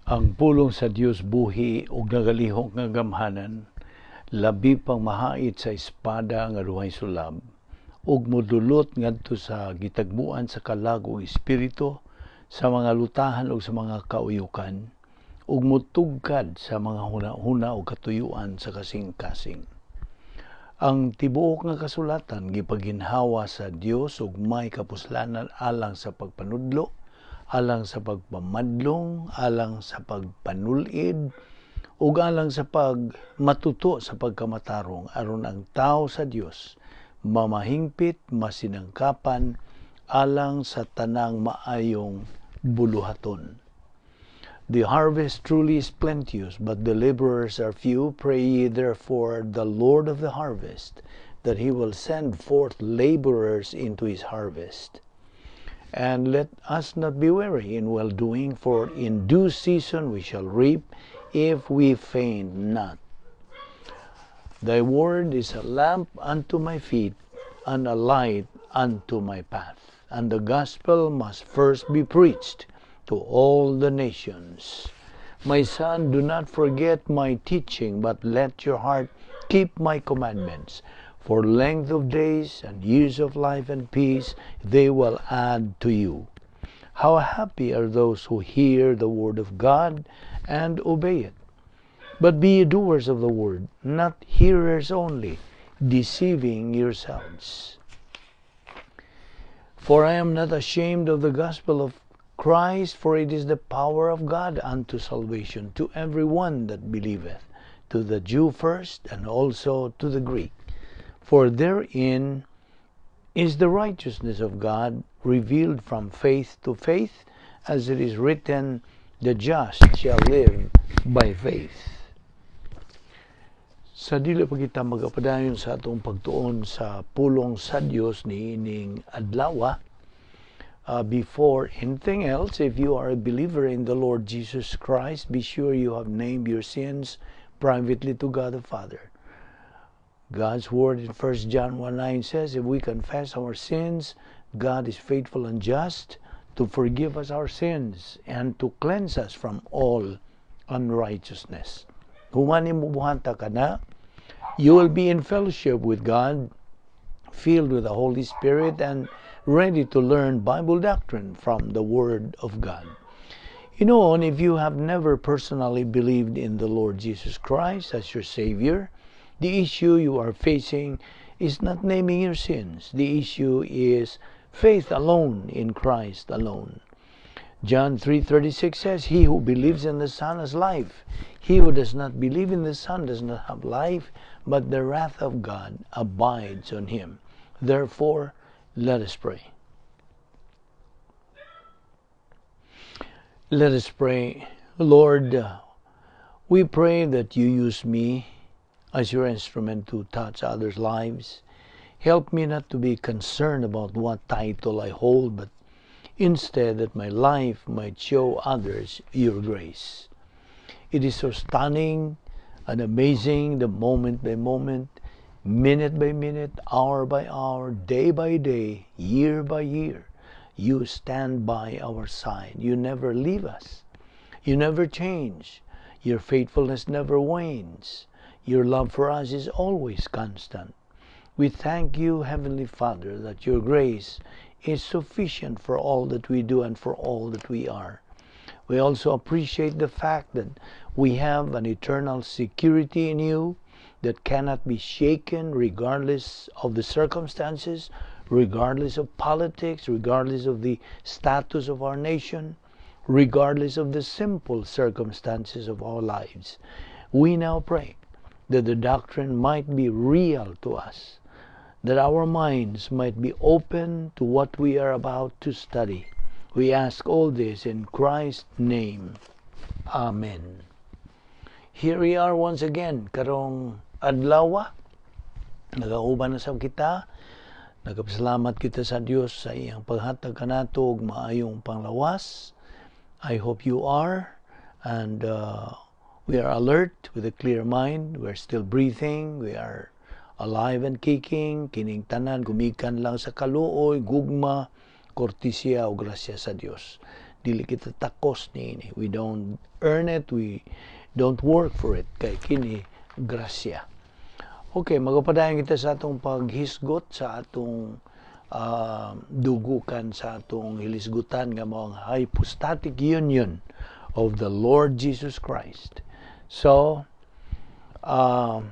Ang pulong sa Dios buhi ug nagalihok nga gamhanan, labi pang mahait sa espada nga duhay sulab, ug modulot ngadto sa gitagbuan sa kalag ug espiritu, sa mga lutahan ug sa mga kauyukan, ug motugkad sa mga hunahuna ug katuyuan sa kasing-kasing. Ang tibuok nga kasulatan gipaginhawa sa Dios ug may kapuslanan alang sa pagpanudlo, alang sa pagpamadlong, alang sa pagpanulid, ug alang sa pagmatuto sa pagkamatarong aron ang tao sa Dios mamahingpit, masinangkapan alang sa tanang maayong buluhaton. The harvest truly is plenteous, but the laborers are few. Pray ye therefore the Lord of the harvest, that he will send forth laborers into his harvest. And let us not be weary in well-doing, for in due season we shall reap, if we faint not. Thy word is a lamp unto my feet, and a light unto my path. And the gospel must first be preached to all the nations. My son, do not forget my teaching, but let your heart keep my commandments. For length of days and years of life and peace they will add to you. How happy are those who hear the word of God and obey it. But be ye doers of the word, not hearers only, deceiving yourselves. For I am not ashamed of the gospel of Christ, for it is the power of God unto salvation to every one that believeth, to the Jew first, and also to the Greek. For therein is the righteousness of God revealed from faith to faith, as it is written, the just shall live by faith. Sa dili pa kita magapadayon sa atong pagtuon sa pulong sa Dios niining adlaw, before anything else, if you are a believer in the Lord Jesus Christ, be sure you have named your sins privately to God the Father. God's word in 1 John 1:9 says, if we confess our sins, God is faithful and just to forgive us our sins and to cleanse us from all unrighteousness. Human imubuhanta ka na, you will be in fellowship with God, filled with the Holy Spirit, and ready to learn Bible doctrine from the Word of God. You know, and if you have never personally believed in the Lord Jesus Christ as your Savior, the issue you are facing is not naming your sins. The issue is faith alone in Christ alone. John 3:36 says, he who believes in the Son has life. He who does not believe in the Son does not have life, but the wrath of God abides on him. Therefore, let us pray. Let us pray. Lord, we pray that you use me as your instrument to touch others' lives. Help me not to be concerned about what title I hold, but instead that my life might show others your grace. It is so stunning and amazing, the moment by moment, minute by minute, hour by hour, day by day, year by year, you stand by our side. You never leave us. You never change. Your faithfulness never wanes. Your love for us is always constant. We thank you, Heavenly Father, that your grace is sufficient for all that we do and for all that we are. We also appreciate the fact that we have an eternal security in you that cannot be shaken regardless of the circumstances, regardless of politics, regardless of the status of our nation, regardless of the simple circumstances of our lives. We now pray that the doctrine might be real to us, that our minds might be open to what we are about to study. We ask all this in Christ's name. Amen. Here we are once again, karong adlaw. Nagauban na sa kita. Nagapasalamat kita sa Dios sa iyang paghatag kanato og maayong panglawas. I hope you are, and we are alert with a clear mind. We're still breathing. We are alive and kicking. Kining tanan gumikan lang sa kaluoy, gugma, kortesya o grasya sa Dios. Dili kita takos niini. We don't earn it, we don't work for it. Kay kini grasya. Okay, magapadayon kita sa atong paghisgot sa atong dugukan sa atong hilisgutan nga mao ang hypostatic union of the Lord Jesus Christ. So, and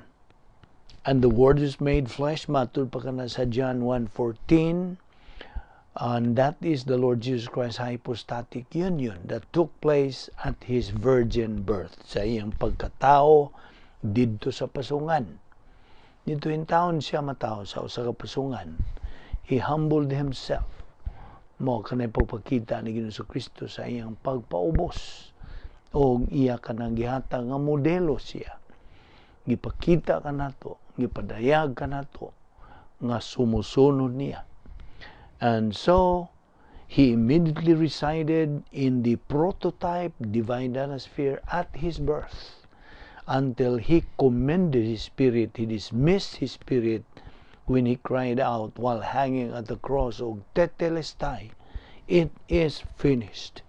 the Word is made flesh, matud pa kana sa John 1:14, and that is the Lord Jesus Christ's hypostatic union that took place at His virgin birth. Sa iyang pagkatao didto sa pasungan. Dito in taon siya matao sa usa ka pasungan. He humbled Himself. Mao kanay pagpakita ni Ginoong Kristo sa iyang pagpaubos. O iya kanang gihatag nga modelo siya. Gipakita kanato, gipadayag kanato nga sumusunod niya. And so, He immediately resided in the prototype divine atmosphere at His birth until He commended His spirit. He dismissed His spirit when He cried out while hanging at the cross, O Tetelestai, it is finished.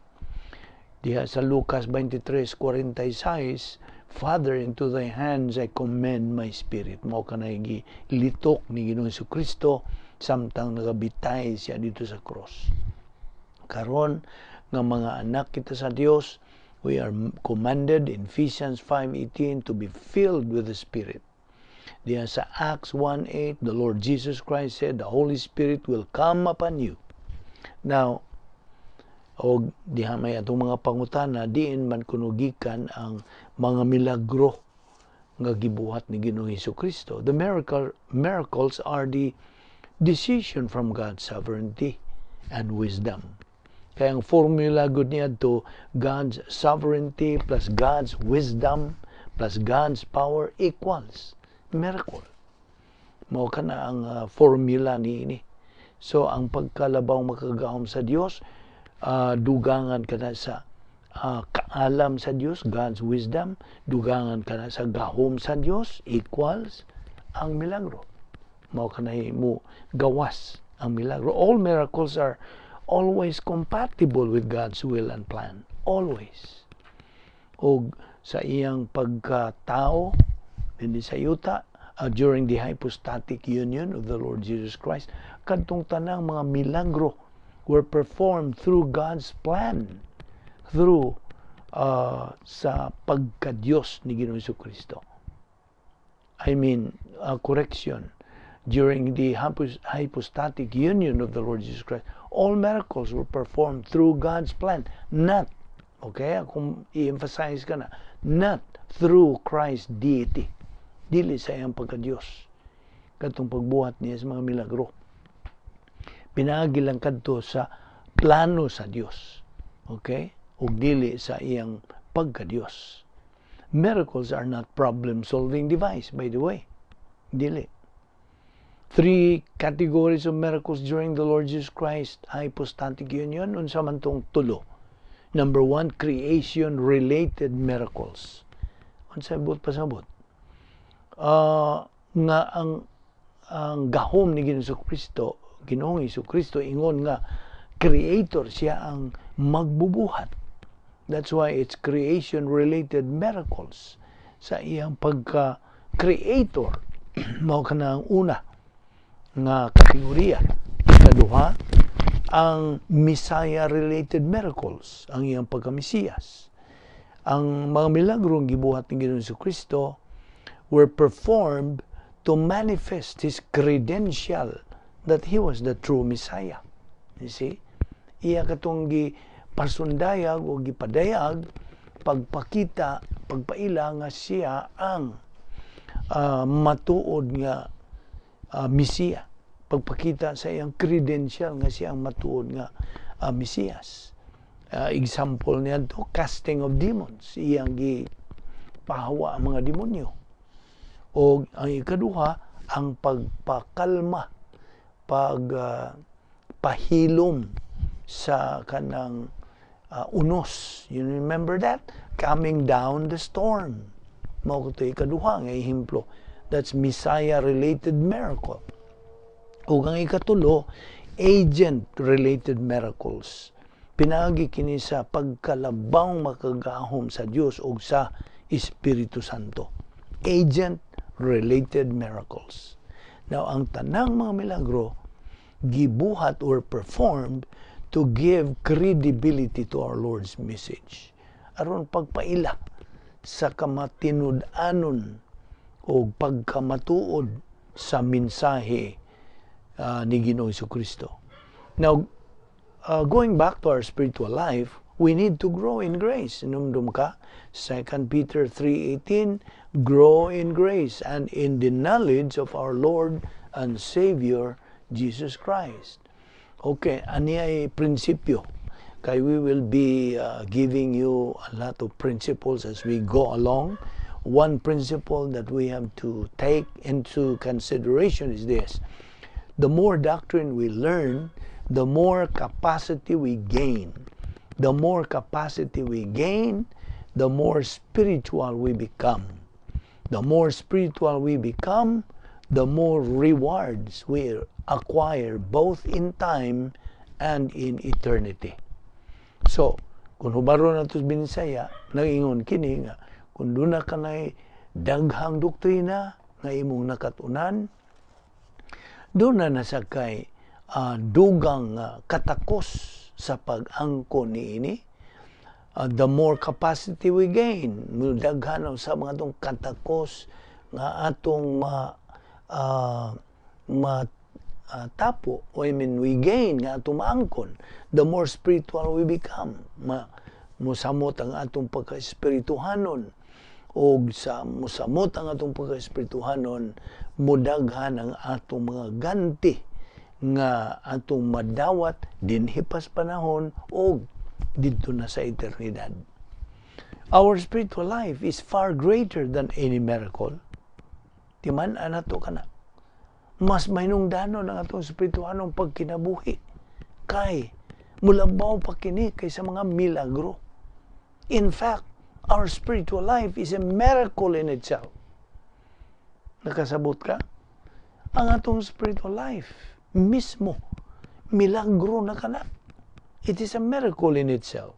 Diha sa Lucas 23:46, Father, into Thy hands I commend my spirit. Mao kanay gilitok ni Ginoong Kristo samtang nagabitay siya dito sa cross. Karon nga mga anak kita sa Dios, we are commanded in Ephesians 5:18 to be filled with the Spirit. Diya sa Acts 1:8, the Lord Jesus Christ said, the Holy Spirit will come upon you. Now, o diha may atong mga pangutana, diin man kunugikan ang mga milagro nga gibuhat ni Ginoong Kristo. The miracles are the decision from God's sovereignty and wisdom. Kaya ang formula good niya to God's sovereignty plus God's wisdom plus God's power equals miracle. Mao kana ang formula niini. So ang pagkalabaw makagahom sa Dios, dugangan kana sa kaalam sa Dios, God's wisdom, dugangan kana sa gahom sa Dios equals ang milagro. Mao kanay mo gawas ang milagro. All miracles are always compatible with God's will and plan. Always. O sa iyang pagkatao, hindi sa yuta, during the hypostatic union of the Lord Jesus Christ, kadtong tanang mga milagro were performed through God's plan, through sa pagka-Diyos ni Ginoong Kristo. Correction. During the hypostatic union of the Lord Jesus Christ, all miracles were performed through God's plan, not, okay, kung i-emphasize ka na, not through Christ's deity. Dili sa iyang pagka-Diyos. Katong pagbuhat niya sa mga milagro. Pinagi lang kadto sa plano sa Diyos. Okay? O dili sa iyang pagka-Diyos. Miracles are not problem-solving device, by the way. Dili. 3 categories of miracles during the Lord Jesus Christ hypostatic union. Unsa man tong tulo. Number 1, creation-related miracles. Unsa bot pasabot? Nga ang gahom ni Ginoong Kristo ingon nga creator siya ang magbubuhat. That's why it's creation-related miracles. Sa iyang pagka-creator, mao kana ang una nga kategorya. Ikaduha, ang Messiah-related miracles, ang iyang pagka-Mesiyas. Ang mga milagrong gibuhat ni Ginoong Kristo were performed to manifest His credential that He was the true Messiah. You see? Iya katong gipasundayag o gipadayag, pagpakita, pagpaila nga siya ang matuod nga Mesiya. Pagpakita sa iyang credential nga siya ang matuod nga Mesiyas. Example niya to, casting of demons. Iyang gipahawa ang mga demonyo. O ang ikaduha, ang pagpakalma, pagpahilom sa kanang unos. You remember that? Coming down the storm. Mao ko ikaduha nga ehemplo. That's Messiah-related miracle. O ang ikatulo, agent-related miracles. Pinagi kini sa pagkalabaw makagahom sa Dios ug sa Espiritu Santo. Agent-related miracles. Now, ang tanang mga milagro, gibuhat or performed to give credibility to our Lord's message. Aron pagpaila sa kamatinud-anon o pagkamatuod sa mensahe ni Ginoong Jesucristo. Now, going back to our spiritual life, we need to grow in grace. Inumdum ka, 2 Peter 3:18, grow in grace and in the knowledge of our Lord and Savior, Jesus Christ. Okay, ani ay prinsipyo. Kay we will be giving you a lot of principles as we go along. One principle that we have to take into consideration is this. The more doctrine we learn, the more capacity we gain. The more capacity we gain, the more spiritual we become. The more spiritual we become, the more rewards we acquire both in time and in eternity. So, kung hubaro na ito binisaya, nangingon kini nga, kung doon na ka na daghang doktrina nga imong nakatunan, doon na nasakay dugang katakos sa pag-angkon ni ini. The more capacity we gain, daghan sa mga itong katakos nga atong tapo, we gain nga atong maangkon, the more spiritual we become. Musamot ang atong pagka-espirituhanon, o musamot ang atong pagka-espirituhanon, mudaghan ang atong mga ganti nga atong madawat dinhi pas panahon o dito na sa eternidad. Our spiritual life is far greater than any miracle. Timan anato kana. Mas mainungdanon ang atong espirituhanong pagkinabuhi. Kay mulabaw pa kini kaysa mga milagro. In fact, our spiritual life is a miracle in itself. Nakasabot ka? Ang atong spiritual life mismo, milagro na kana. It is a miracle in itself.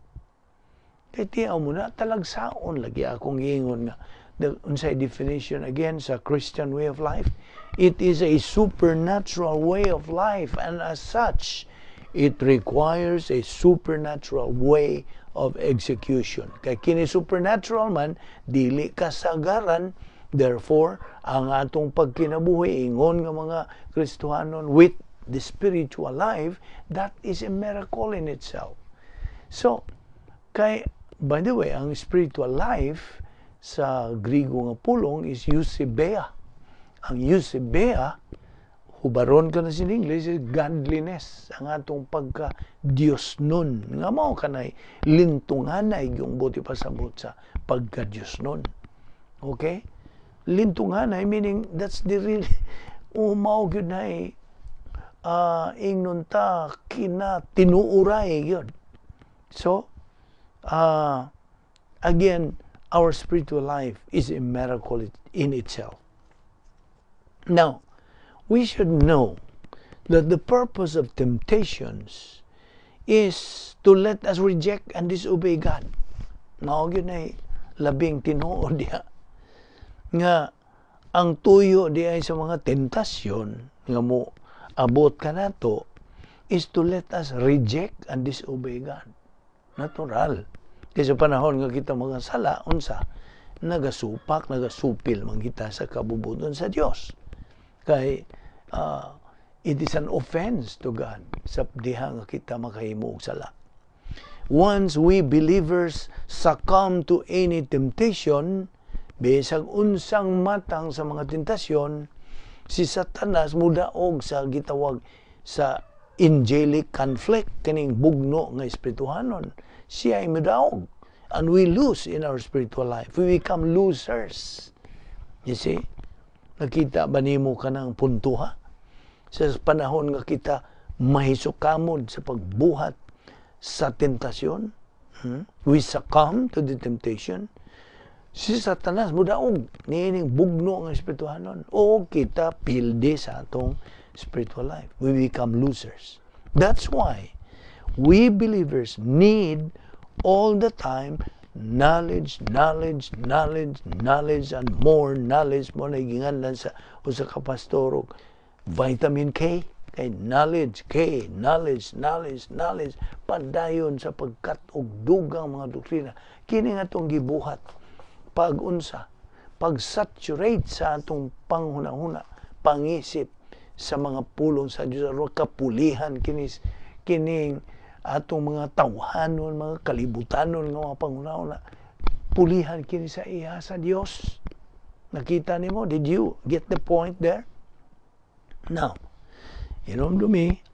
Kaya tiyaw mo na, talagsaon lagi akong giingon nga. The unsay definition again sa Christian way of life, it is a supernatural way of life, and as such, it requires a supernatural way of execution. Kaya kini supernatural man, dili kasagaran. Therefore, ang atong pagkinabuhi, ingon nga mga Kristohanon, with the spiritual life, that is a miracle in itself. So, by the way, ang spiritual life sa Griego nga pulong is eusebia. Ang eusebia, hubaron ka na sin English, is godliness. Ang atong pagka-Diyos nun. Nga mo kanay, lintunganay yung buti pasabot sa pagka-Diyos nun. Okay? Lintunganay, meaning that's the real, umaw yun na ingnon ta, tinuuray yun. So, again, our spiritual life is a miracle in itself. Now, we should know that the purpose of temptations is to let us reject and disobey God. Mao gyud ay labing tinuod diha. Nga ang tuyo di ay sa mga tentasyon nga mo abot ka nato is to let us reject and disobey God. Natural. Kasi sa panahon nga kita mga sala, unsa, nagasupak, nagasupil man kita sa kabubuton sa Dios. Kay it is an offense to God sa diha nga kita makahimo og sala. Once we believers succumb to any temptation, bisag unsang matang sa mga tentasyon, si Satanas mudaog sa gitawag sa angelic conflict, kaning bugno nga espirituhanon. Siya ay mudaog. And we lose in our spiritual life. We become losers. You see? Nakita ba nimo ka ng puntuha? Sa panahon nga kita mahisukamod sa pagbuhat sa tentasyon, we succumb to the temptation. Si Satanas mudaog niining bugno nga espirituhanon. O kita pilde sa atong spiritual life. We become losers. That's why we believers need all the time knowledge, knowledge, knowledge, knowledge, and more knowledge mo na ginganlan sa usa ka pastor vitamin K, kay knowledge, K, knowledge, knowledge, knowledge, padayon sa pagkat og dugang mga doktrina. Kini nga itong gibuhat, pag-unsa, pag-saturate sa atong panghuna-huna, pangisip sa mga pulong sa Diyos, kapulihan kining atong mga tawhanon, mga kalibutanon nga mga panghuna-huna, pulihan kini sa iya sa Diyos. Nakita nimo? Did you get the point there? Now, to me,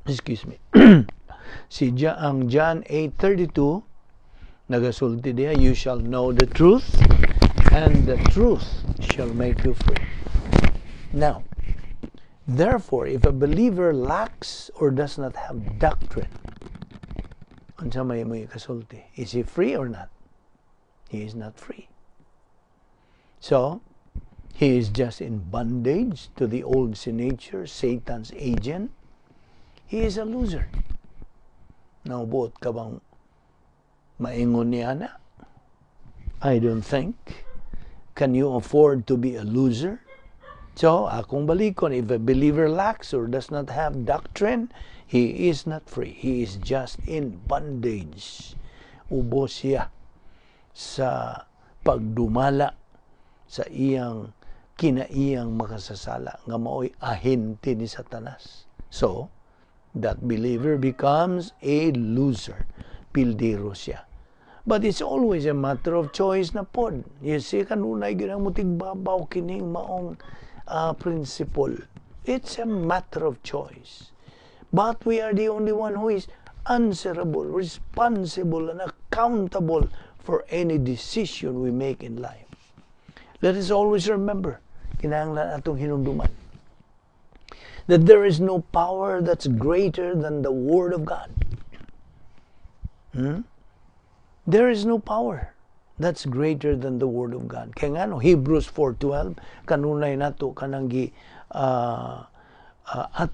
excuse me, ang John 8:32, nagasulti diya, you shall know the truth, and the truth shall make you free. Now, therefore, if a believer lacks or does not have doctrine, unsa may kasulti, is he free or not? He is not free. So, he is just in bondage to the old sin nature, Satan's agent. He is a loser. Now, buot ka bang maingon niya na? I don't think. Can you afford to be a loser? So, akong balikon, if a believer lacks or does not have doctrine, he is not free. He is just in bondage. Ubo siya sa pagdumala sa iyang kinaiyang makasasala nga maoy ahente ni Satanas. So, that believer becomes a loser. Pildero siya. But it's always a matter of choice na pod. You see, kanunay ginang mutigbabaw kining maong principle. It's a matter of choice. But we are the only one who is answerable, responsible, and accountable for any decision we make in life. Let us always remember, kinahanglan atong hinumduman, that there is no power that's greater than the Word of God. There is no power that's greater than the Word of God. Kaya nga, Hebrews 4:12, kanunay nato kanang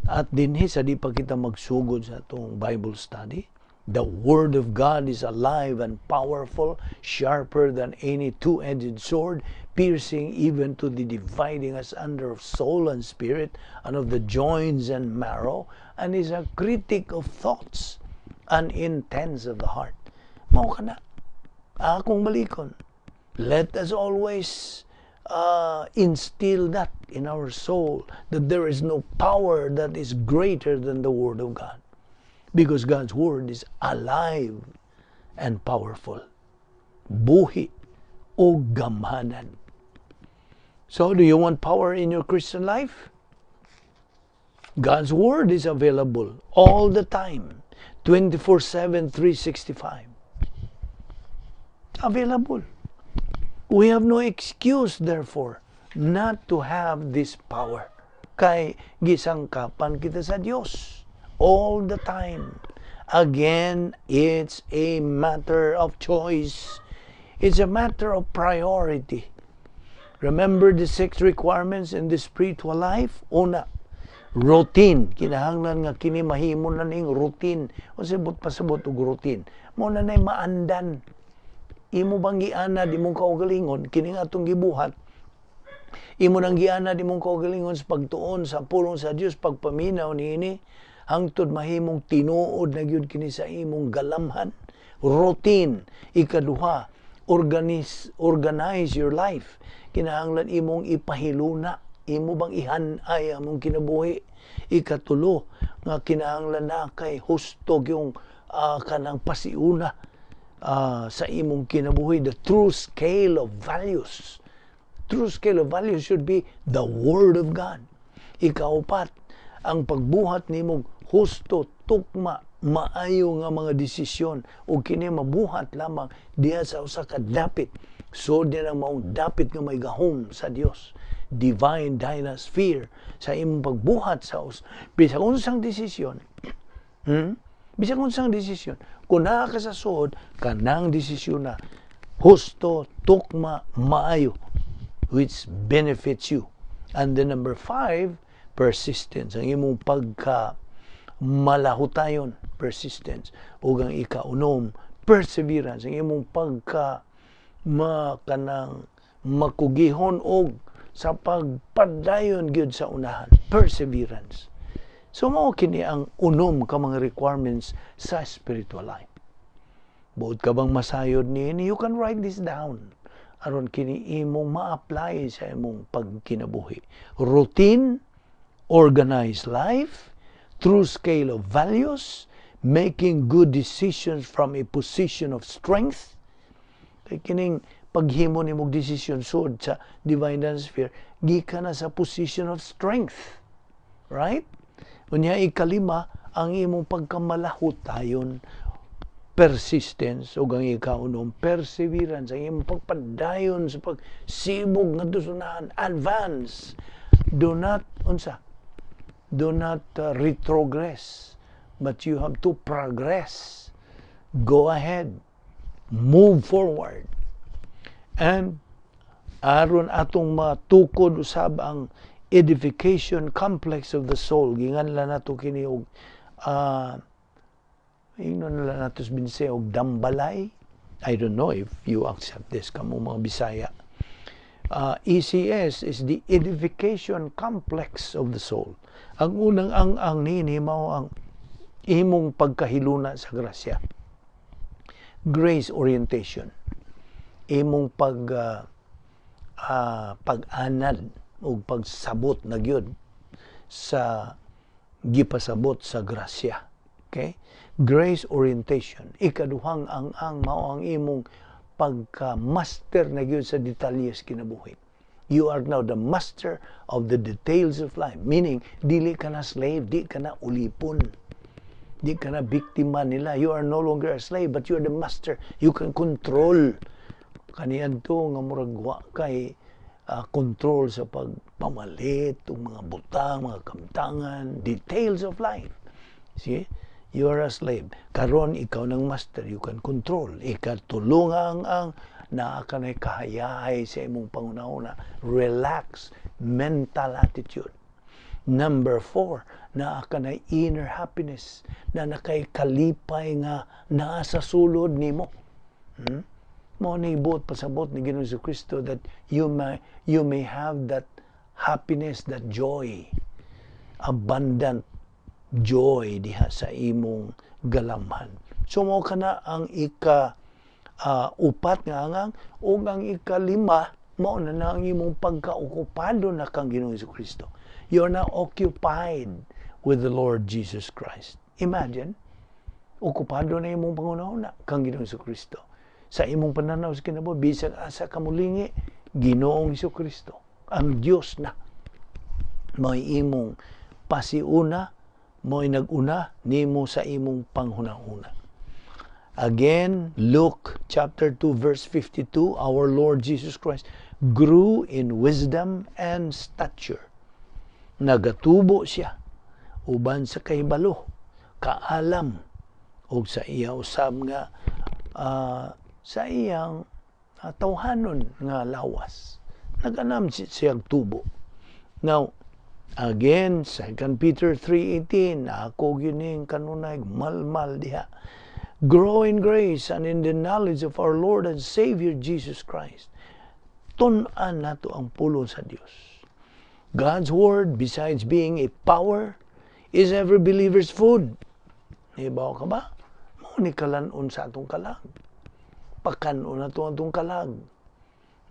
at dinhi sa di pa kita magsugod sa itong Bible study. The Word of God is alive and powerful, sharper than any two-edged sword, piercing even to the dividing asunder of soul and spirit, and of the joints and marrow, and is a critic of thoughts and intents of the heart. Mao ka na. Akong balikon. Let us always instill that in our soul, that there is no power that is greater than the Word of God. Because God's Word is alive and powerful. Buhi o gamhanan. So, do you want power in your Christian life? God's Word is available all the time. 24/7, 365. Available. We have no excuse, therefore, not to have this power. Kay gisangkapan kita sa Diyos all the time. Again, it's a matter of choice. It's a matter of priority. Remember the 6 requirements in the spiritual life? Una, routine. Kinahanglan nga kini mahimo na ning routine. O sabot pasabot og routine. Mo na nay maandan. Imo bang giana di mong kaugalingon kini nga atong gibuhat. Imo nang giana di mong kaugalingon sa pagtuon sa pulong sa Dios, pagpaminaw niini hangtod mahimong tinuod na gyud kini sa imong galamhan. Routine. Ikaduha, organize your life. Kinahanglan imong ipahiluna. Imo bang ihanay among kinabuhi. Ikatulo, nga kinahanglan na kay hustog yung kanang pasiuna sa imong kinabuhi. The true scale of values. True scale of values should be the Word of God. Ikaupat, ang pagbuhat nimong husto, tukma, maayo nga mga desisyon o kini mabuhat lamang diha sa usa ka dapit. So din ang maong dapit nga may gahom sa Dios. Divine dynasty sa imong pagbuhat sa bisag unsang desisyon. Bisag unsang desisyon. Kung naa ka sa suod, kanang desisyon na husto, tukma, maayo, which benefits you. And then number 5, persistence. Ang imong malahutayon, persistence. Ug ang ikaunom, perseverance. Ang imong pagka kanang makugihon og sa pagpadayon gyud sa unahan, perseverance. So mao kini ang unom ka mga requirements sa spiritual life. Buod ka bang masayod niini, you can write this down aron kini imong ma-apply sa imong pagkinabuhi. Routine, organized life, true scale of values, making good decisions from a position of strength. Kay kining paghimo nimong desisyon sud sa divine sphere, gikan na sa position of strength. Right? Unya ikalima, ang imong pagkamalahotayon, persistence, o ang ikaunom, perseverance, ang imong pagpadayon sa pagsibog nga sunahan, advance. Do not retrogress, but you have to progress. Go ahead. Move forward. And aron atong matukod usab ang edification complex of the soul, ginganlan nato kini og ingnon nila nato binse og dambalay. I don't know if you accept this kamo mga Bisaya. ECS is the edification complex of the soul. Ang unang ang nini mao ang imong pagkahiluna sa grasya. Grace orientation. Imong pag-anad o pagsabot na gyud sa gipasabot sa grasya. Okay? Grace orientation. Ikaduhang ang mao ang imong pagka-master na gyud sa detalyes kinabuhi. You are now the master of the details of life. Meaning, dili ka na slave, di ka na ulipon. Di ka na biktima nila. You are no longer a slave, but you are the master. You can control. Kaniyan to nga murag wa kay control sa pagpamalit, mga butang, mga kamtangan, details of life. See? You are a slave. Karon ikaw ng master, you can control. Ikatulungan ang naa ka na'y kahayahay sa imong pangunahuna. Relax, mental attitude. Number 4, naa ka na'y inner happiness, na nakay kalipay nga naa sa sulod nimo. Mo ni buot pasabot ni Ginoong Jesucristo that you may have that happiness, that joy, abundant joy diha sa imong galamhan. So mo kana ang upat nga angang o ang ikalima mao na ang imong pagkaokupado na kang Ginoong Jesucristo. You are now occupied with the Lord Jesus Christ. Imagine, okupado na imong pangunahuna kang Ginoong Jesucristo. Sa imong pananaw sa kinabuhi, bisag asa kamulingi, Ginoong Jesucristo, ang Dios na. May imong pasiuna, mo'y nag-una nimo sa imong panghunahuna. Again, Luke chapter 2 verse 52, our Lord Jesus Christ grew in wisdom and stature. Nagatubo siya uban sa kahibalo, kaalam, og sa iya usab nga sa iyang tawhanon nga lawas. Nag-anam siyang tubo. Now, again, 2 Peter 3:18, ako gining kanunay malmal diha. Grow in grace and in the knowledge of our Lord and Savior Jesus Christ. Tun-an nato ang pulong sa Dios. God's word, besides being a power, is every believer's food. Ibaw ka ba? Mauni kalanon sa atong kalag. Pakanon na atong kalag.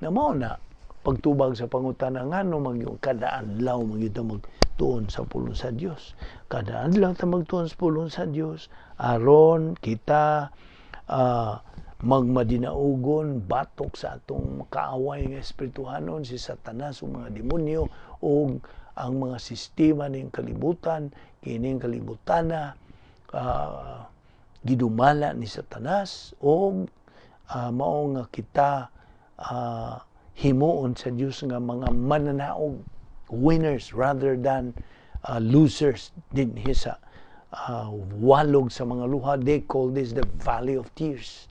Na mao na, pagtubag sa pangutana nga no magyong kadaan-law magita magtuon sa pulong sa Dios. Kadaan lang ta magtuon sa pulong sa Dios aron kita magmadinaugon batok sa atong kaaway nga espirituhanon si Satanas o mga demonyo o ang mga sistema ning kalibutan, kining kalibutana gidumala ni Satanas o mao nga kita himuon sa Dios nga mga mananaog, winners rather than losers din sa walog sa mga luha. They call this the valley of tears.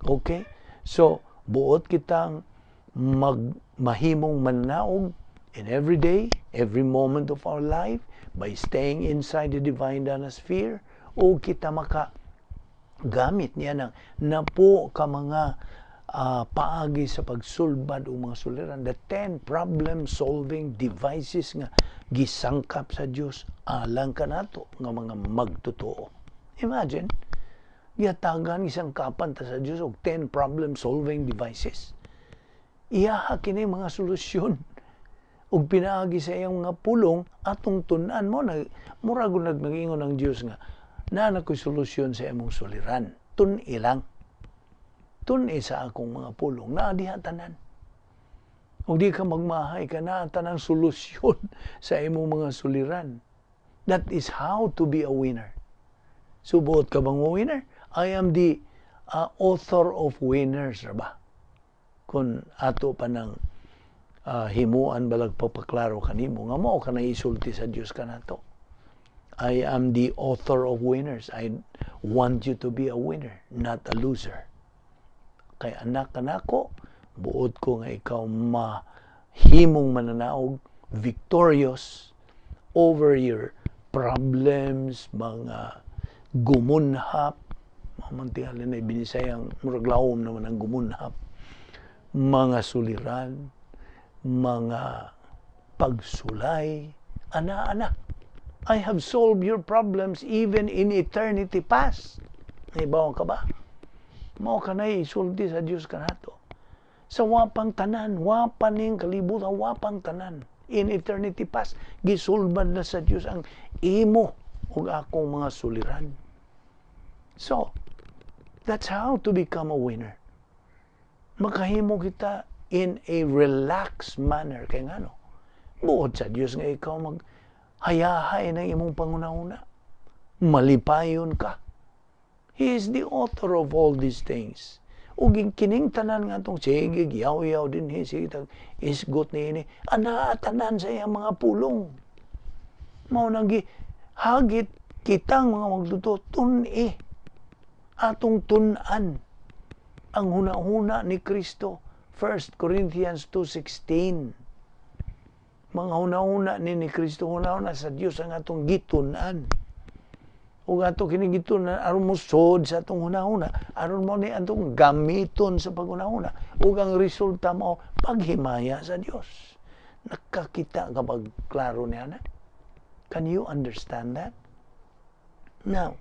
Okay? So, buot kitang mahimong mananaog in every day, every moment of our life by staying inside the divine danosphere, o kita gamit niya ng napo ka mga paagi sa pagsulbad o mga suliran. The 10 problem-solving devices nga gisangkap sa Dios alang kanato nga mga magtotoo. Imagine, gihatagan isang kapan ta sa Dios og 10 problem-solving devices. Iyaha kini mga solusyon ug pinaagi sa iyang mga pulong atong tun-an mo na murag nag-ingon ng Dios nga na ko'y solusyon sa imong suliran. Tun-i lang. Tun-i sa akong mga pulong. Na diha tanan. Kung di ka magmahay ka na tanang solusyon sa imong mga suliran. That is how to be a winner. Subuot ka bang winner? I am the author of winners, ba? Kung ato pa ng himuan balag papaklaro kanimo nga mao ka na isulti sa Dios kanato. I am the author of winners. I want you to be a winner, not a loser. Kay anak kanako, buot ko nga ikaw mahimong mananaog, victorious over your problems, mga gumunhap, mamantingalin na binisayang muraglawom naman ang gumunhap, mga suliran, mga pagsulay, ana-ana. I have solved your problems even in eternity past. Naibaw ka ba? Mao ka na isulti sa Diyos kanato. Sa wapang tanan, wapaning kalibutan, wapang tanan. In eternity past, gisulbad na sa Diyos ang imo ug akong mga suliran. So, that's how to become a winner. Makahimo kita in a relaxed manner. Kaya nga no, buod sa Diyos nga ikaw hayahay ng imong panguna-una. Malipayon ka. He is the author of all these things. Ug kining tanan nga itong sige, yaw-yaw din sige, isgot ni ini, tanan sa iyang mga pulong. Mao nang hagit kitang mga magtuto, tun-i, atong tun-an, ang huna-huna ni Kristo. 1 Corinthians 2:16. Mga huna-huna ni Kristo, huna-huna sa Dios ang atong gitunan. Ug ato kini gitunan aron mo sod sa atong huna-huna, aron mo ni atong gamiton sa paghuna-huna. Ug ang resulta mo paghimaya sa Dios. Nakakita ka ba klaro niya na? Can you understand that? Now,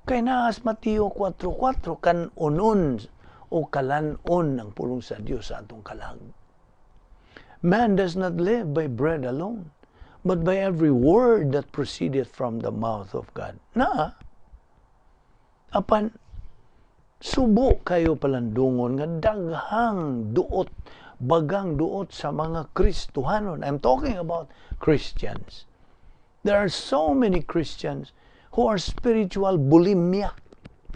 kay naas Mateo 4:4 kan unon o kalanon ang pulong sa Dios sa atong kalag. Man does not live by bread alone, but by every word that proceedeth from the mouth of God. Apan, subo kayo palandungon nga daghang duot, bagang duot sa mga Kristohanon. I'm talking about Christians. There are so many Christians who are spiritual bulimia.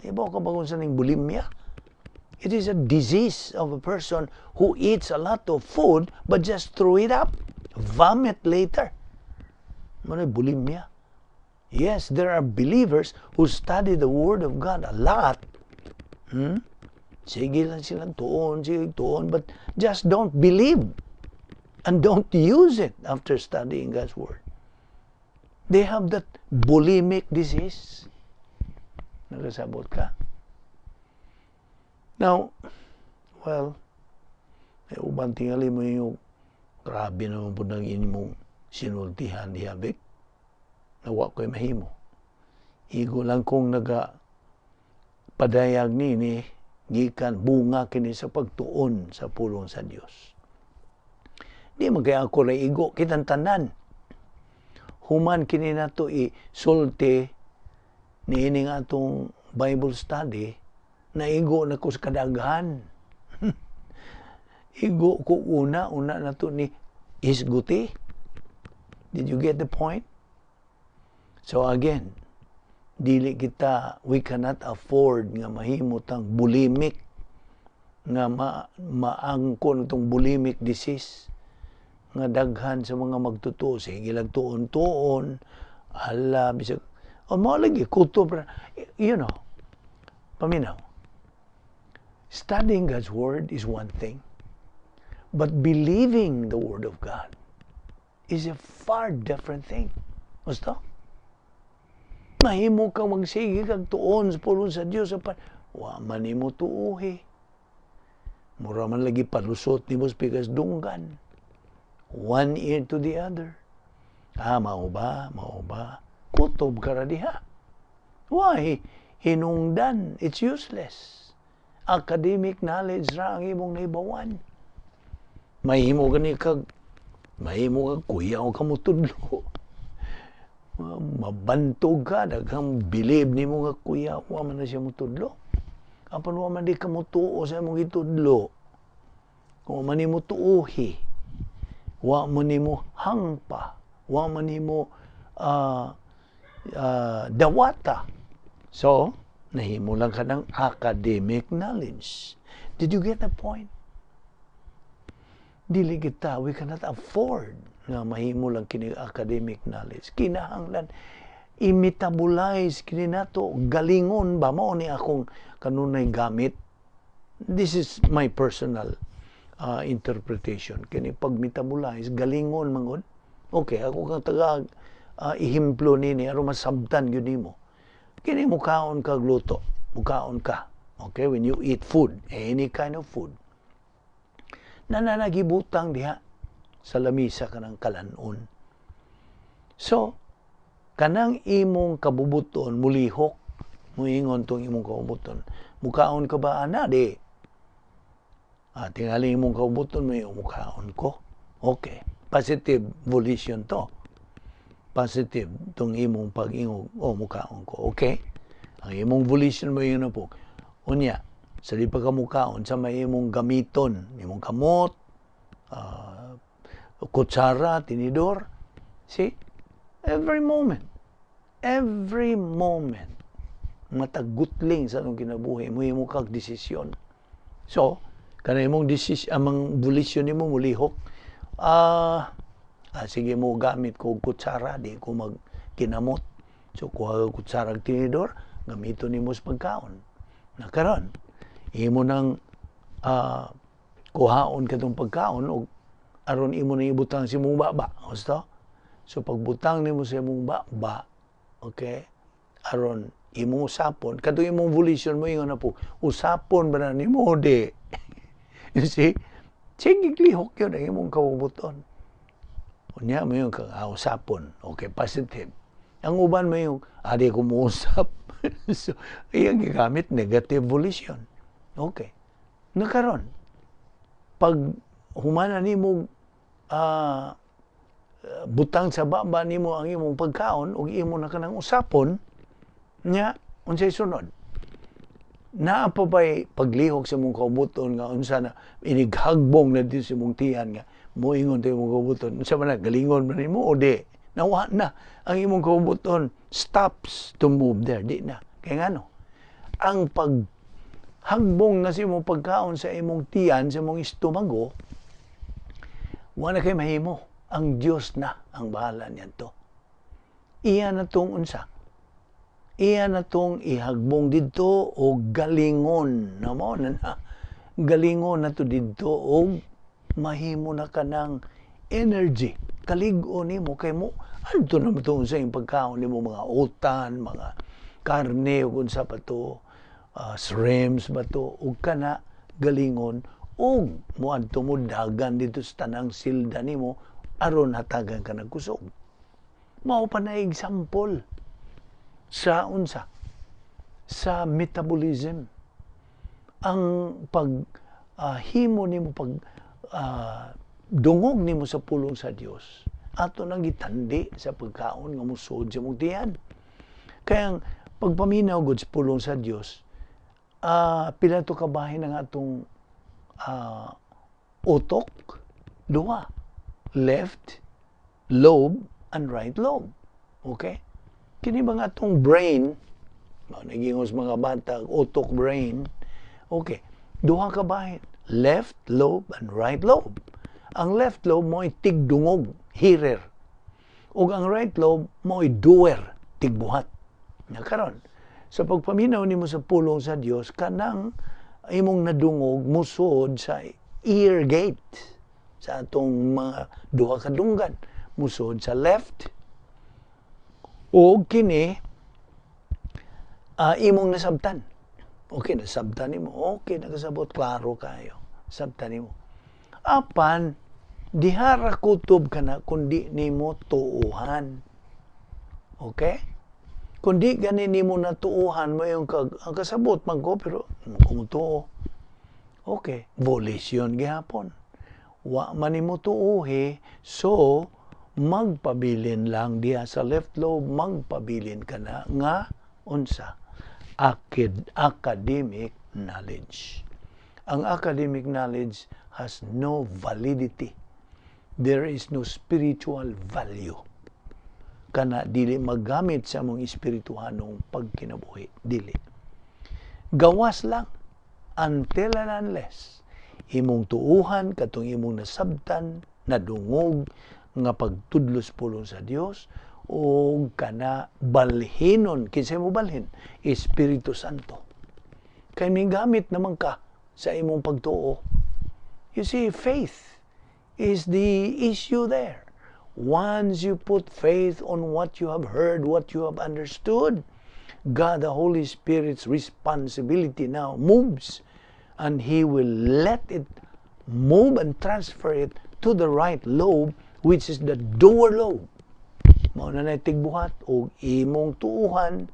Iba ka ba kung saan yung bulimia? It is a disease of a person who eats a lot of food but just throw it up, vomit later. Ano bulimia? Yes, there are believers who study the Word of God a lot. Sige lang silang tuon, but just don't believe and don't use it after studying God's Word. They have that bulimic disease. Nagasabot ka? Now, well, uban tingali mo yung grabe naman po ng inyong sinultihan ni Habik. Nawa ko'y mahimo. Igo lang kong padayag ni gikan bunga kini sa pagtuon sa pulong sa Dios. Di magkaya ako na igo kitang tanan. Human kini nato isulti ni ining atong Bible study. Naigo na ko sa kadaghan. Igo ko una na to ni isguti. Did you get the point? So again, dili we cannot afford nga mahimot ang bulimic, nga maangkon itong bulimic disease, nga daghan sa mga magtutuo. Sige lang tuon-tuon, bisag, mo lagi, kutob, paminaw. Studying God's Word is one thing, but believing the Word of God is a far different thing. Basta? Mahimo kang magsige kag tuon sa pulong sa Dios wa man nimo tuohi. Mura man lagi palusot nimo sa pikas dunggan. One ear to the other. Mao ba? Kutob ka ra diha. Why? Hinungdan. It's useless. Academic knowledge ra ang imong naibawan. Mahimo kag kuya o kamo tudlo. Mabantog ka, daghang bilib ni mo nga kuya, wa man na siya mo tudlo. Apan wa man di ka mo tuo sa imong itudlo. Wa man ni mo tuohi. Wa man ni mo hangpa. Wa man ni mo dawata. So, nahimo lang ka ng academic knowledge. Did you get the point? Dili kita, we cannot afford nga mahimo lang kini academic knowledge. Kinahanglan i-metabolize kini nato, galingon ba mo ni akong kanunay gamit. This is my personal interpretation. Kini pag-metabolize, galingon mangod. Okay, ako kang taga ihimplo nini aron masabtan gyud nimo. Kini mukaon kag luto, mukaon ka. Okay, when you eat food, any kind of food, nananagibutang diha sa lamisa kanang kalanon. So, kanang imong kabubuton mulihok, muingon tong imong kabubuton. Mukaon ka ba ana di? Tingali imong kabubuton mo mukaon ko. Okay, positive volition to. Positive tong imong pag-ingog, mukaon ko. Okay? Ang imong volition mo yun na po. Unya, sa di pagkamukaon, sa may imong gamiton, imong kamot, kutsara, tinidor. See? Every moment, matagutling sa anong kinabuhi, mo imong kag desisyon. So, kanang imong amang volition nimo mulihok, sige mo gamit ko kutsara, di ko magkinamot. So, kuha ko kutsara tinidor, gamito nimo sa pagkaon. Nakaron, imo nang kuhaon katong pagkaon o aron imo nang ibutang sa imong baba. Gusto? So, pagbutang nimo sa imong baba, okay, aron imo usapon, katong imong volition mo ingon na po, usapon ba na nimo di? You see? Sige, lihok yun ang imong kabubuton. Unya mo yung usapon. Okay, positive. Ang uban mo yung, di ko mo usap. So, iyang gigamit, negative volition. Okay. Nakaron, pag humana ni mo butang sa baba ni mo ang imong pagkaon o imo na kanang usapon, nya, unsay sunod? Naa pa ba'y paglihok sa mong kaubuton nga unsa na inighagbong na din sa mong tiyan nga moingon tayo mong kaubuton. Unsa man na, galingon man mo o di? Nawa na. Ang imong kaubuton stops to move there. Di na. Kaya nga no, ang paghagbong na sa imong pagkaon sa imong tiyan, sa imong istomago, wala kay mahimo. Ang Diyos na ang bahala niyan to. Iya na tong unsa. Iya na tong ihagbong dito o galingon. Namo na na. Galingon na to dito o mahimo na ka ng energy. Kaligo ni mo kay mo. Ano to naman itong sa yung pagkaon ni mo, mga utan, mga karne, o kung sa pa to, shrimps ba to, o ka na galingon, o mo adto mo dagan dito sa tanang silda ni mo, aron hatagan ka nagkusog. Mao pa na example sa unsa, sa metabolism. Ang paghimo ni mo, dungog ni mo sa pulong sa Dios, ato nang gitandi sa pagkaon nga musod sa mong tiyan. Kaya pagpaminaw gud sa pulong sa Dios, pila to kabahin ang atong utok, duha, left lobe and right lobe. Okay? Kini ba nga atong brain, nagingos mga bata, utok brain, okay, duha kabahin, left lobe and right lobe. Ang left lobe mo ay tigdungog, hearer. Ug ang right lobe mo ay doer, tigbuhat. Karon, sa pagpaminaw nimo sa pulong sa Dios, kanang imong nadungog musod sa ear gate, sa atong mga duha ka dunggan, musod sa left, o kini imong nasabtan. Okay, nasabtan nimo. Okay, nagasabot, klaro kayo. Sabtan nimo. Apan, dihara kutob ka na kundi nimo tuuhan. Okay? Kundi gani nimo natuuhan mo yung ang kasabot man ko, pero kung tuo. Okay, volition gihapon. Wa man nimo tuuhi, so magpabilin lang diha sa left lobe, magpabilin ka na nga unsa academic knowledge. Ang academic knowledge has no validity. There is no spiritual value. Kana dili magamit sa among espirituhanong pagkinabuhi. Dili. Gawas lang until and unless imong tuuhan katong imong nasabtan, nadungog nga pagtudlos pulong sa Dios, o kana balhinon, kinsa mo balhin? Espiritu Santo. Kay may gamit naman ka sa imong pagtuo. You see, faith is the issue there. Once you put faith on what you have heard, what you have understood, God, the Holy Spirit's responsibility now moves, and He will let it move and transfer it to the right lobe, which is the door lobe. Mao na tigbuhat o imong tuuhan,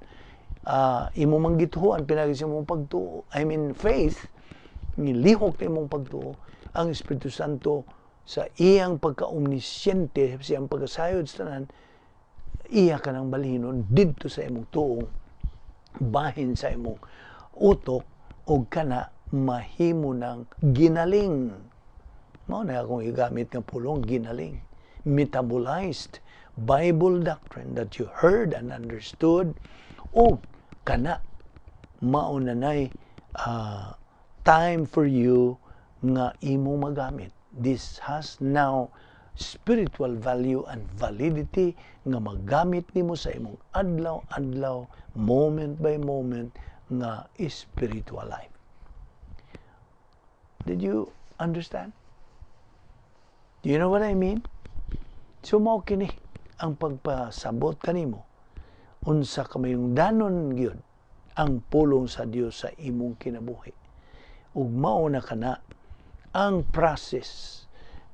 imong manggituhan pinagi sa imong pagtuo. I mean faith, nilihok na imong pagtuo. Ang Espiritu Santo sa iyang pagka-omnisyente, sa iyang pagkasayod sa tanan, iya ka ng balhinon didto sa imong tuong, bahin sa imong utok, o kana mahimo ng ginaling. Mao na akong igamit nga pulong, ginaling. Metabolized Bible doctrine that you heard and understood, o kana maunanay time for you nga imo magamit. This has now spiritual value and validity nga magamit nimo sa imong adlaw-adlaw, moment by moment nga spiritual life. Did you understand? Do you know what I mean? So mao kini ang pagpasabot kanimo unsa ka mayong danon gyud ang pulong sa Dios sa imong kinabuhi. Ug mao na kana ang process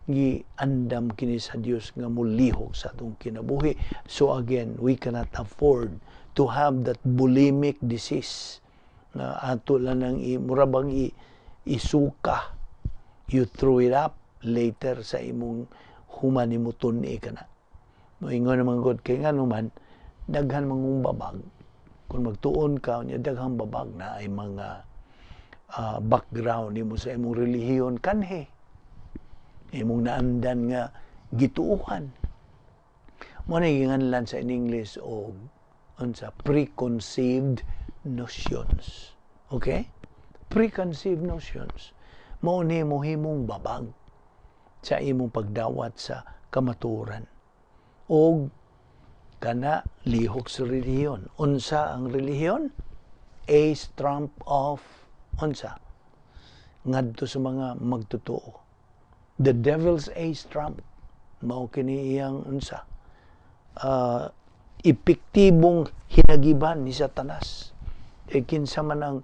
gi andam kini sa Dios nga mulihok sa atong kinabuhi. So again, we cannot afford to have that bulimic disease na ato lang nang murabang isuka. You throw it up later sa imong human nimo tun-i kana. Moingon naman gud kay nganuman daghan mangong babag. Kung magtuon ka nya daghang babag na ay mga background nimo sa imong relihiyon kanhe. Imong naandan nga gituuhan. Mo na ginganlan sa in English o unsa preconceived notions. Okay? Preconceived notions. Mao ni mohimong babag sa imong pagdawat sa kamaturan. O kana lihok sa relihiyon. Unsa ang relihiyon? Ace trump of unsa? Ngadto sa mga magtotoo. The devil's ace trump. Mao kini iyang unsa? Epektibong hinagiban ni Satanas. Kinsa man ang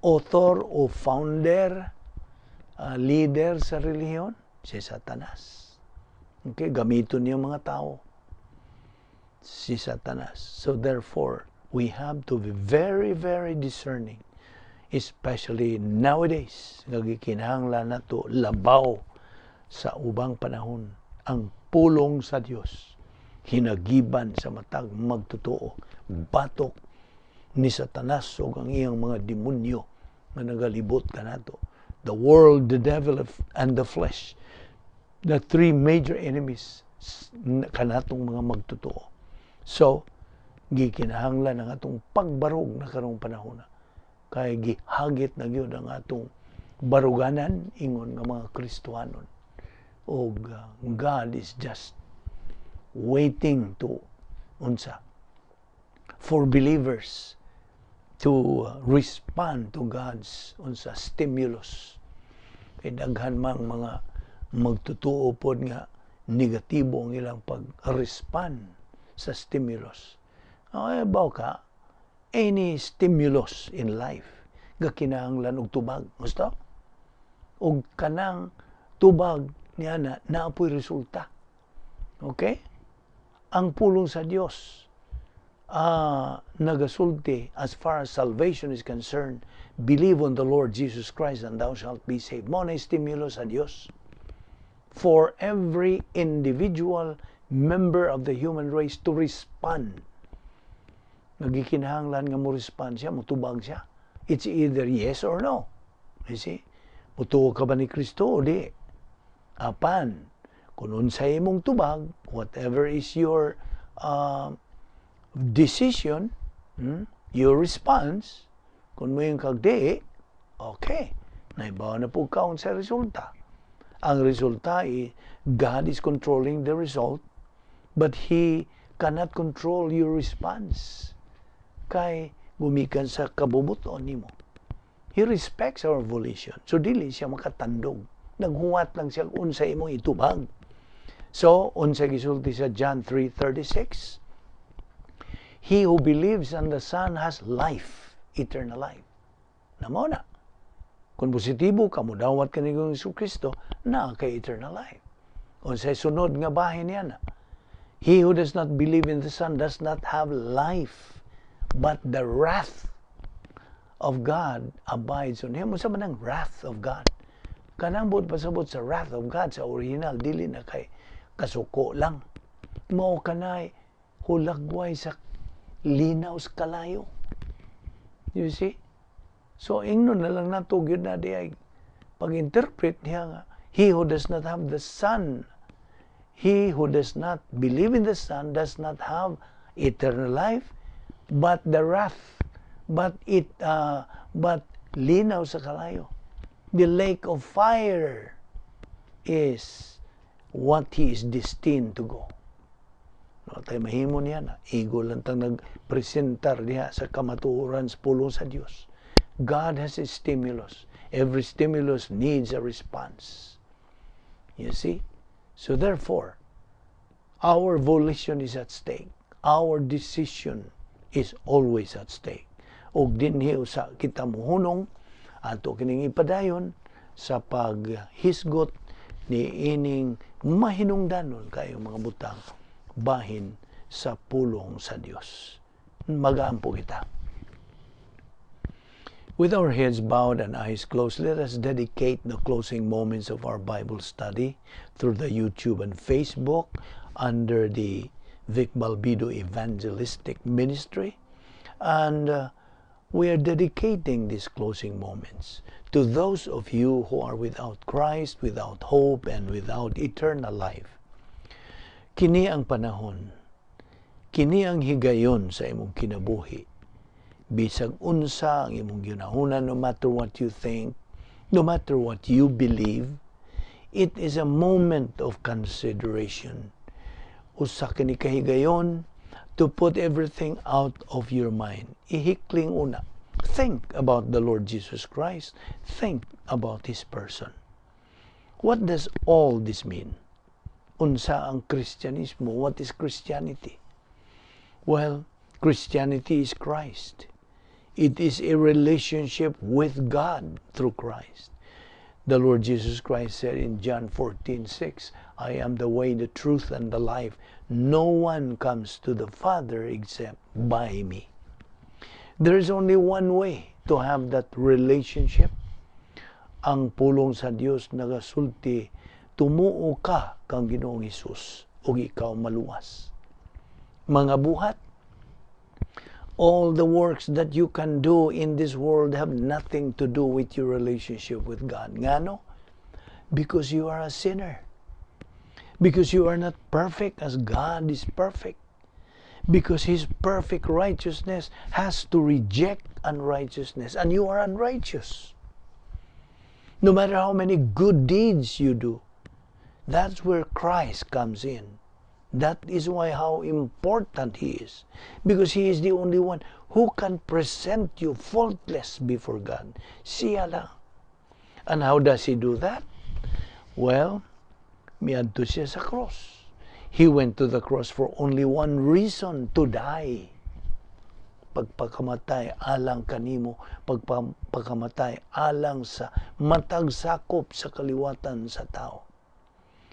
author o founder, leader sa relihiyon? Si Satanas. Okay, gamiton niya mga tao. Si Satanas. So therefore, we have to be very, very discerning. Especially nowadays, nagikinahanglan nato labaw sa ubang panahon ang pulong sa Dios. Hinagiban sa matag magtotoo. Batok ni Satanas o ang iyang mga demonyo na nagalibot kanato. The world, the devil, and the flesh. The three major enemies kanatong mga magtotoo. So, gikinahanglan ang atong pagbarog na karong panahon. Kay gihagit na gyud ang atong baruganan ingon nga mga Kristohanon. O God is just waiting to unsa for believers to respond to God's unsa stimulus. Kay daghan mang mga magtutuo pod nga negatibo ang ilang pag-respond sa stimulus. Baw ka, any stimulus in life, gakinahanglan og tubag. Gusto? Og kanang tubag niya na naapoy resulta. Okay? Ang pulong sa Dios nagasulti as far as salvation is concerned, believe on the Lord Jesus Christ and thou shalt be saved. Mo na stimulus sa Dios for every individual member of the human race to respond. Nagikinahanglan nga mo respond siya, mutubag siya. It's either yes or no. You see? Mutuo ka ba ni Kristo o di? Apan, kung unsay imong tubag, whatever is your decision, your response, kung mo yung kagdi, okay, naibawa na po kaon sa resulta. Ang resulta ay God is controlling the result, but He cannot control your response. Kay gumikan sa kabubuton nimo. He respects our volition. So dili siya makatandog. Naghuwat lang siya unsay imong itubag. So unsay gisulti sa John 3:36, he who believes on the Son has life, eternal life. Namo na. Kung positibo ka mo dawat ka ni Kristo, na kay eternal life. Unsay sunod nga bahin niya na. He who does not believe in the Son does not have life, but the wrath of God abides on him. Sa manang wrath of God. Kanang buot pasabot sa wrath of God sa original, dili na kay kasuko lang. Mao kanay hulagway sa linaw sa kalayo. You see? So ingnon na lang nato gyud na di ay pag-interpret niya nga, he who does not have the Son, he who does not believe in the Son does not have eternal life, but the wrath, but linaw sa kalayo. The lake of fire is what he is destined to go. No, tayo mahimo niya na. Igo lang tang nagpresentar niya sa kamatuoran sa pulong sa Diyos. God has a stimulus. Every stimulus needs a response. You see? So therefore, our volition is at stake. Our decision is always at stake. Og dinhi usa kita mohunong ato kining ipadayon sa paghisgot ni ining mahinungdanon kayong mga butang bahin sa pulong sa Dios. Magaampo kita. With our heads bowed and eyes closed, let us dedicate the closing moments of our Bible study through the YouTube and Facebook under the Vic Balbido Evangelistic Ministry. And we are dedicating these closing moments to those of you who are without Christ, without hope, and without eternal life. Kini ang panahon, kini ang higayon sa imong kinabuhi. Bisag unsa ang imong ginahuna, no matter what you think, no matter what you believe, it is a moment of consideration. Usa kini kahigayon to put everything out of your mind. Ihikling una. Think about the Lord Jesus Christ. Think about His person. What does all this mean? Unsa ang Kristyanismo? What is Christianity? Well, Christianity is Christ. It is a relationship with God through Christ. The Lord Jesus Christ said in John 14:6, I am the way, the truth, and the life. No one comes to the Father except by me. There is only one way to have that relationship. Ang pulong sa Dios nagasulti, tumuo ka kang Ginoong Hesus ug ikaw maluwas. Mga buhat, all the works that you can do in this world have nothing to do with your relationship with God. Ngano? Because you are a sinner. Because you are not perfect as God is perfect. Because His perfect righteousness has to reject unrighteousness. And you are unrighteous. No matter how many good deeds you do, that's where Christ comes in. That is why how important He is. Because He is the only one who can present you faultless before God. Siya lang. And how does He do that? Well, miadto siya sa cross. He went to the cross for only one reason, to die. Pagpakamatay alang kanimo, pagpakamatay alang sa matag sakop sa kaliwatan sa tao.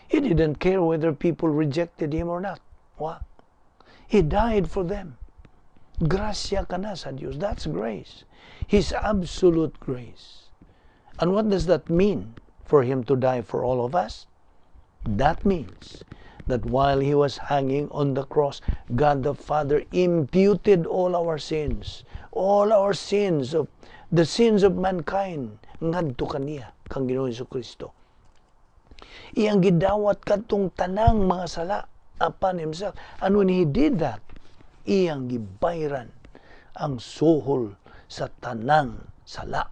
He didn't care whether people rejected him or not. What? He died for them. Grasya ka na sa Diyos. That's grace. His absolute grace. And what does that mean for Him to die for all of us? That means that while He was hanging on the cross, God the Father imputed all our sins of the sins of mankind ngadto kaniya kang Ginoong Jesucristo. Iyang gidawat kadtong tanang mga sala upon Himself. And when He did that, iyang gibayran ang suhol sa tanang sala.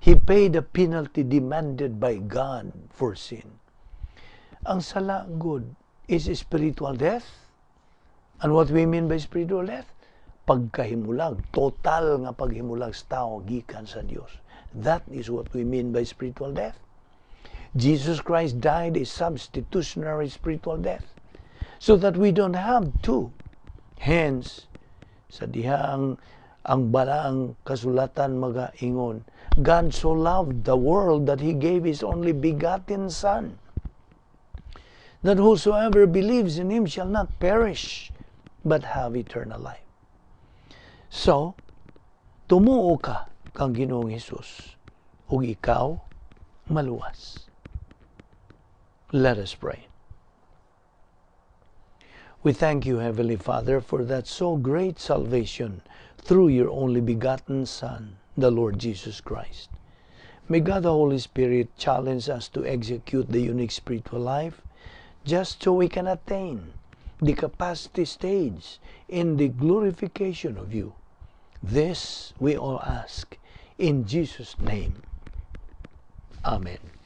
He paid the penalty demanded by God for sin. Ang sala, good, is spiritual death. And what we mean by spiritual death? Pagkahimulag, total nga paghimulag sa tao gikan sa Dios. That is what we mean by spiritual death. Jesus Christ died a substitutionary spiritual death so that we don't have to. Hence, sa diha ang balaang kasulatan magaingon, God so loved the world that He gave His only begotten Son, that whosoever believes in Him shall not perish, but have eternal life. So, tumuo ka kang Ginoong Hesus, ug ikaw maluwas. Let us pray. We thank you, Heavenly Father, for that so great salvation through your only begotten Son, the Lord Jesus Christ. May God the Holy Spirit challenge us to execute the unique spiritual life just so we can attain the capacity stage in the glorification of you. This we all ask in Jesus' name. Amen.